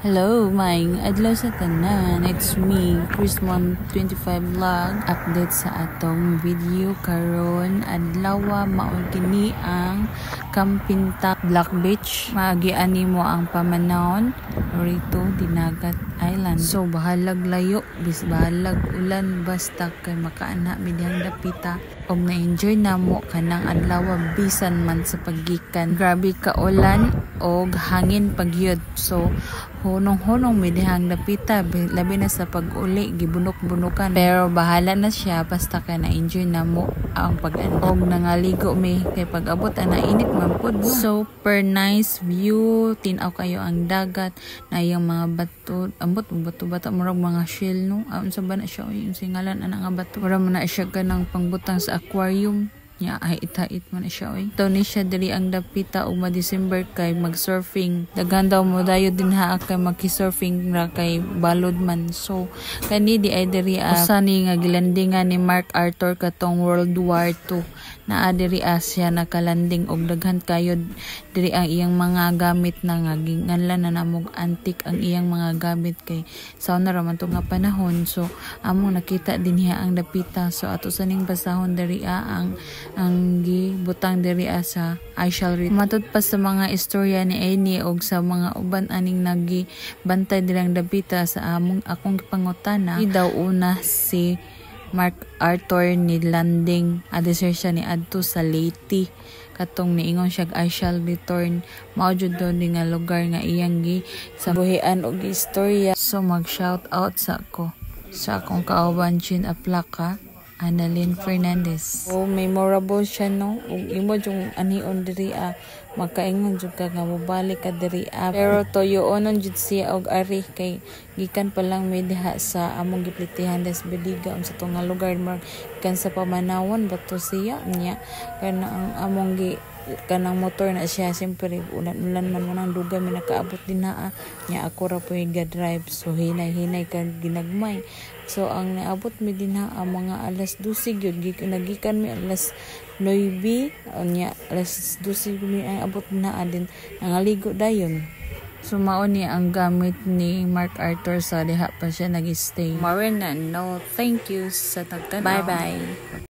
Hello, maing adlaw sa tanan. It's me, Chrismon 25 vlog. Update sa atong video karon adlaw maong kini ang Kampinta Black Beach. Maagiani mo ang pamanawon rito Dinagat Island. So bahalag layo, bis bahalag ulan basta kay makaana mi dihang dapita. Og na-enjoy namo kanang adlaw bisan man sa paggikan. Grabe ka ulan og hangin pagyud. So hunong-hunong mi dihang dapita labi na sa pag-uli gibunok-bunukan. Pero bahala na siya basta kay na-enjoy namo ang pag-andog. Nangaligo mi kay pag-abot ana init man pud. Super nice view, tinaw kayo ang dagat na iyang mga bato, ambot bato-bato murag mga shell no. Unsa ba na siya yung singalan ana nga bato. Mura man na siya kanang pangbutang sa aquarium. Ya ay itait man siya oy. Ito ni siya diri ang dapita ug ma-December kay mag-surfing. Daghan daw mo dayo din ha kay mag-surfing ra kay balod man. So kani di ay diri usa ni nga gilandingan ni Mark Arthur katong World War II. Naa diri siya nakalanding og daghan kayo diri ang iyang mga gamit na nga ginganlan na namog antique ang iyang mga gamit kay sauna ra man to nga panahon. So amo nakita din niya ang dapita. So ato sa ning basahon diri ang gibutang diri sa I Shall Read. Matod pa sa mga istorya ni Eni og sa mga uban aning nagibantay dirang dapita sa akong pangutana. Daw una si Mark Arthur ni landing adesir siya ni adto sa Leyte katong niingon siya I shall return. Mao jud do ni nga lugar nga iyang gi sa buhian og istorya. So mag shout out sa akong kauban Chin Aplaka, Annalyn Fernandez. Oh, memorable siya no. Ug imo jung anion diri makaingon jud ka nga mobalik ka diri pero toyoonon jud siya og ari kay gikan pa lang may diha sa among giplitihan des Bediga sa tunga lugar gikan sa pamanawon bato siya nya kana ang among kanang motor na siya siyempre ulan man nang duga mi nakaabot din nya ako ra po ga-drive so hinay kag ginagmay. So ang naabot mi din ang mga alas 12 gyud nagikan mi alas 9 nya alas 12 mi ang abot na din nangaligo dayon. So mao ni ang gamit ni Mark Arthur sa diha pa siya nag-stay. Marina, no, thank you sa tagtanaw. Bye bye.